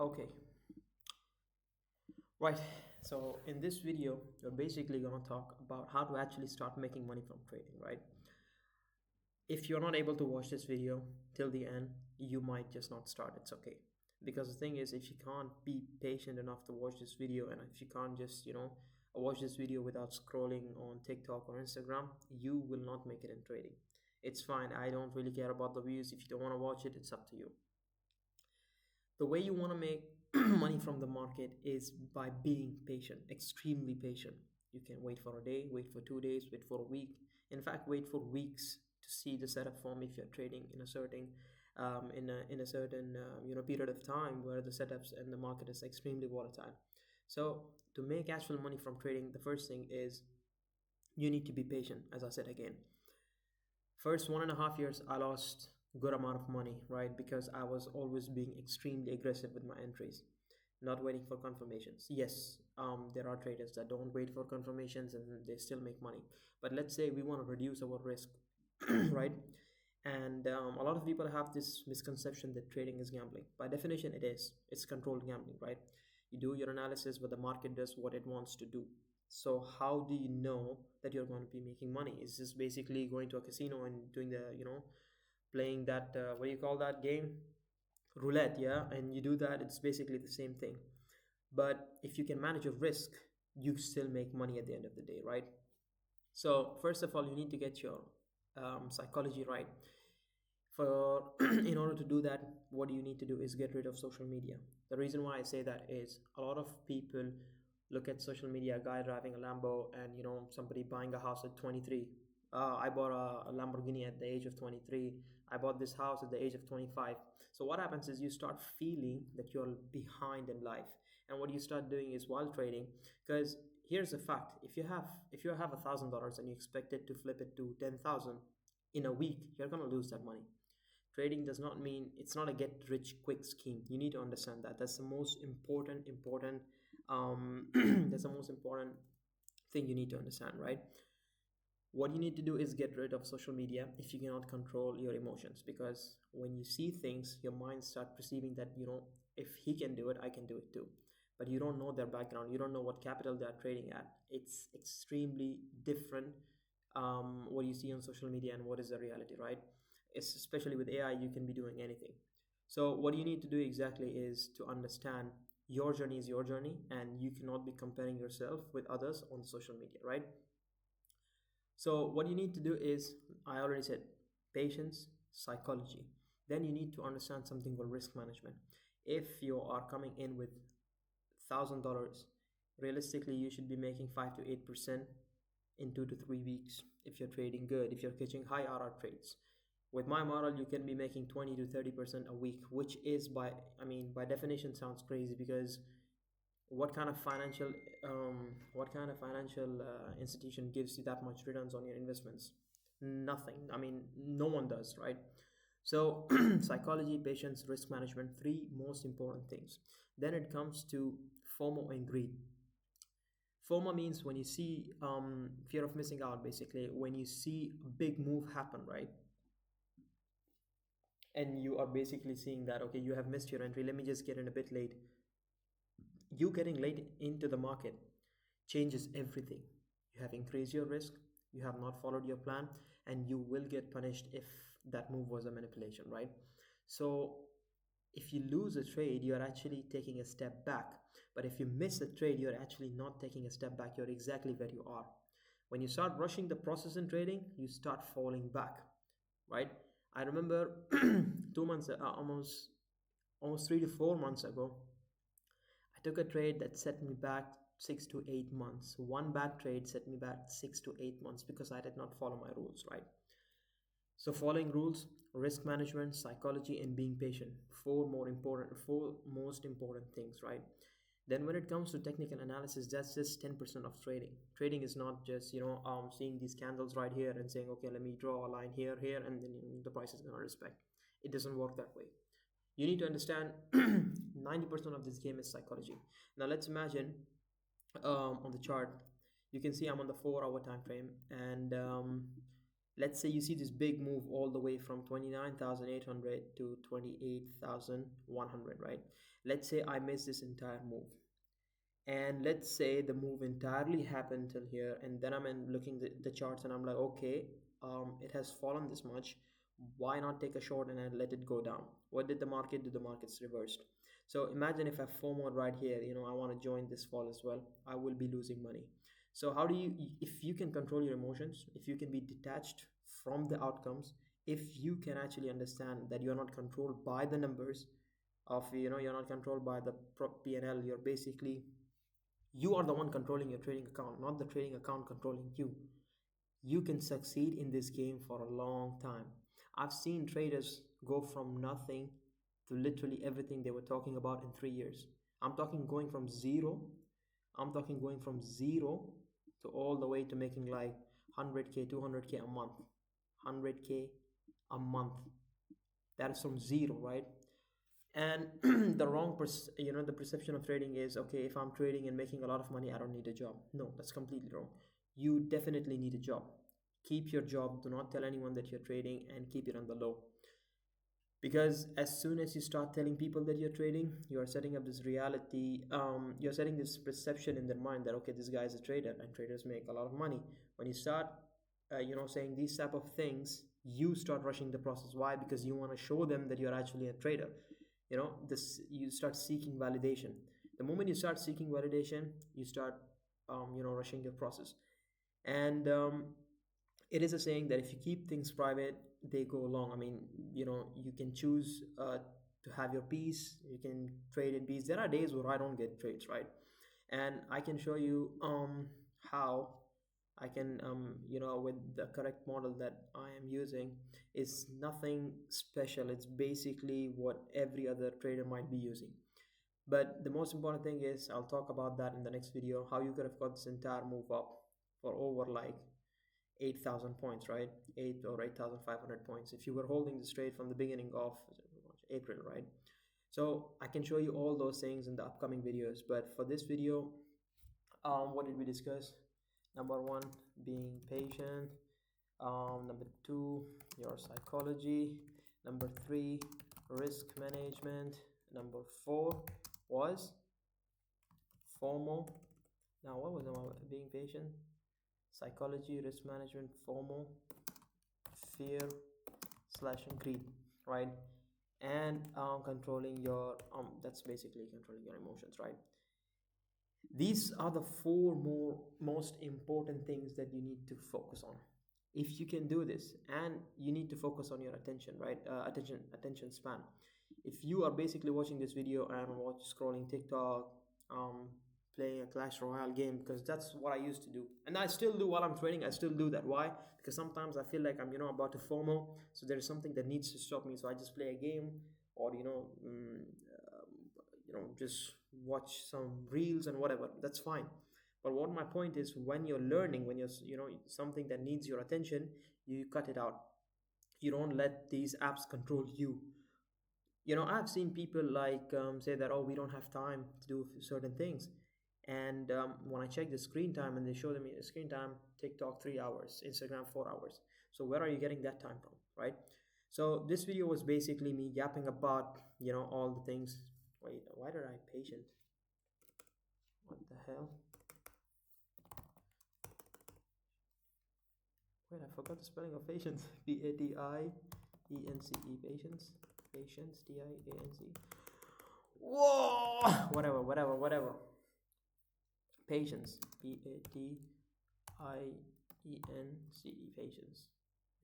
Okay, right. So in this video, we're basically going to talk about how to actually start making money from trading, right? If you're not able to watch this video till the end, you might just not start. It's okay. Because the thing is, if you can't be patient enough to watch this video, and if you can't just, watch this video without scrolling on TikTok or Instagram, you will not make it in trading. It's fine. I don't really care about the views. If you don't want to watch it, it's up to you. The way you want to make money from the market is by being patient, extremely patient. You can wait for a day, wait for 2 days, wait for a week. In fact, wait for weeks to see the setup form if you're trading in a certain period of time where the setups and the market is extremely volatile. So to make actual money from trading, the first thing is you need to be patient. As I said again, first 1.5 years I lost good amount of money, right? Because I was always being extremely aggressive with my entries, not waiting for confirmations. Yes, there are traders that don't wait for confirmations and they still make money. But let's say we want to reduce our risk, right? And a lot of people have this misconception that trading is gambling. By definition, it is. It's controlled gambling, right? You do your analysis, but the market does what it wants to do. So how do you know that you're going to be making money? Is this basically going to a casino and doing playing that, what do you call that game? Roulette, yeah? And you do that, it's basically the same thing. But if you can manage your risk, you still make money at the end of the day, right? So first of all, you need to get your psychology right. For in order to do that, what you need to do is get rid of social media. The reason why I say that is a lot of people look at social media, a guy driving a Lambo and somebody buying a house at 23. I bought a Lamborghini at the age of 23. I bought this house at the age of 25. So what happens is you start feeling that you're behind in life. And what you start doing is while trading, because here's the fact: if you have $1,000 and you expect it to flip it to 10,000 in a week, you're gonna lose that money. Trading does not mean, it's not a get rich quick scheme. You need to understand that. That's the most important that's the most important thing you need to understand, right? What you need to do is get rid of social media if you cannot control your emotions, because when you see things, your mind start perceiving that, if he can do it, I can do it too. But you don't know their background, you don't know what capital they are trading at. It's extremely different, what you see on social media and what is the reality, right? It's, especially with AI, you can be doing anything. So what you need to do exactly is to understand your journey is your journey, and you cannot be comparing yourself with others on social media, right? So what you need to do is, I already said, patience, psychology. Then you need to understand something called risk management. If you are coming in with $1,000, realistically you should be making 5 to 8% in 2 to 3 weeks if you're trading good, if you're catching high RR trades. With my model, you can be making 20 to 30% a week, which is by definition sounds crazy, because what kind of financial institution gives you that much returns on your investments? Nothing. No one does, right? So psychology, patience, risk management, three most important things. Then it comes to FOMO and greed. FOMO means when you see, fear of missing out, basically when you see a big move happen, right? And you are basically seeing that, okay, you have missed your entry, let me just get in a bit late. You getting late into the market changes everything. You have increased your risk, you have not followed your plan, and you will get punished if that move was a manipulation, right? So if you lose a trade, you're actually taking a step back. But if you miss a trade, you're actually not taking a step back, you're exactly where you are. When you start rushing the process in trading, you start falling back, right? I remember 2 months, almost 3 to 4 months ago, I took a trade that set me back 6 to 8 months. One bad trade set me back 6 to 8 months because I did not follow my rules, right? So following rules, risk management, psychology, and being patient. Four most important things, right? Then when it comes to technical analysis, that's just 10% of trading. Trading is not just, seeing these candles right here and saying, okay, let me draw a line here, here, and then the price is gonna respect. It doesn't work that way. You need to understand 90% of this game is psychology. Now let's imagine, on the chart, you can see I'm on the 4 hour time frame, and Let's say you see this big move all the way from 29,800 to 28,100, right? Let's say I miss this entire move, and let's say the move entirely happened till here, and then I'm in looking the charts and I'm like, okay, it has fallen this much. Why not take a short and I let it go down? What did the market do? The market's reversed. So imagine if I FOMO right here, I want to join this fall as well, I will be losing money. So how do you, if you can control your emotions, if you can be detached from the outcomes, if you can actually understand that you're not controlled by the numbers of, you're not controlled by the P&L, you're basically, you are the one controlling your trading account, not the trading account controlling you. You can succeed in this game for a long time. I've seen traders go from nothing to literally everything they were talking about in 3 years. I'm talking going from zero. I'm talking going from zero to all the way to making like 100K, 200K a month, 100K a month. That is from zero, right? And the perception of trading is, okay, if I'm trading and making a lot of money, I don't need a job. No, that's completely wrong. You definitely need a job. Keep your job, do not tell anyone that you're trading, and keep it on the low. Because as soon as you start telling people that you're trading, you are setting up this reality, you're setting this perception in their mind that, okay, this guy is a trader and traders make a lot of money. When you start saying these type of things, you start rushing the process. Why? Because you want to show them that you're actually a trader. This, you start seeking validation. The moment you start seeking validation, you start rushing your process. And it is a saying that if you keep things private, they go long. I mean, you can choose to have your peace, you can trade in peace. There are days where I don't get trades, right? And I can show you how I can, with the correct model that I am using, is nothing special. It's basically what every other trader might be using. But the most important thing is, I'll talk about that in the next video, how you could have got this entire move up for over like 8,000 points, right? 8 or 8,500 points if you were holding this trade from the beginning of April, right? So I can show you all those things in the upcoming videos. But for this video, what did we discuss? Number one, being patient. Number two, your psychology. Number three, risk management. Number four was FOMO. Now, what was being patient? Psychology, risk management, FOMO, fear slash greed, right? And controlling your that's basically controlling your emotions, right? These are the four most important things that you need to focus on. If you can do this, and you need to focus on your attention, right? Attention span. If you are basically watching this video and scrolling TikTok, um, playing a Clash Royale game, because that's what I used to do, and I still do while I'm training. I still do that. Why? Because sometimes I feel like I'm about to FOMO, so there is something that needs to stop me. So I just play a game, or just watch some reels and whatever. That's fine. But what my point is, when you're learning, when you're something that needs your attention, you cut it out. You don't let these apps control you. I've seen people like say that, oh, we don't have time to do certain things. And when I check the screen time and they show them screen time, TikTok 3 hours, Instagram 4 hours. So where are you getting that time from, right? So this video was basically me yapping about all the things. Wait, why did I patient? What the hell? Wait, I forgot the spelling of patience. Patience. Patience. Patience. Tiance. Whoa! Whatever. Patience. Patience. Patience.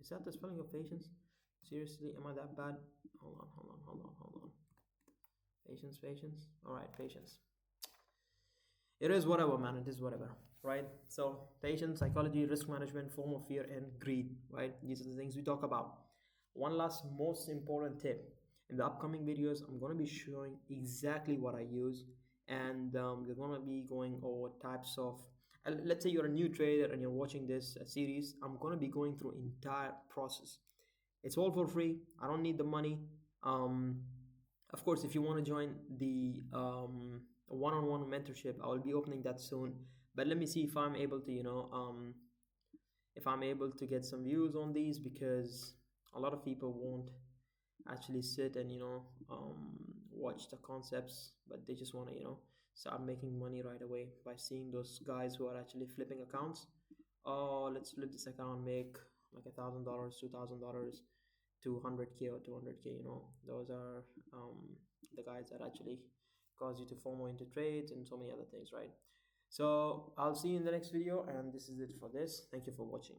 Is that the spelling of patience? Seriously, am I that bad? Hold on. Patience. Alright, patience. It is whatever, man. It is whatever, right? So, patience, psychology, risk management, form of fear, and greed, right? These are the things we talk about. One last most important tip. In the upcoming videos, I'm going to be showing exactly what I use, and we're going to be going over types of. Let's say you're a new trader and you're watching this series. I'm going to be going through entire process. It's all for free. I don't need the money. Um, of course, if you want to join the one-on-one mentorship, I will be opening that soon. But let me see if I'm able to, if I'm able to get some views on these, because a lot of people won't actually sit and watch the concepts, but they just want to start making money right away by seeing those guys who are actually flipping accounts. Oh, let's flip this account, make like $1,000, $2,000, 200K or 200K. Those are the guys that actually cause you to FOMO into trades and so many other things, right? So I'll see you in the next video, and this is it for this. Thank you for watching.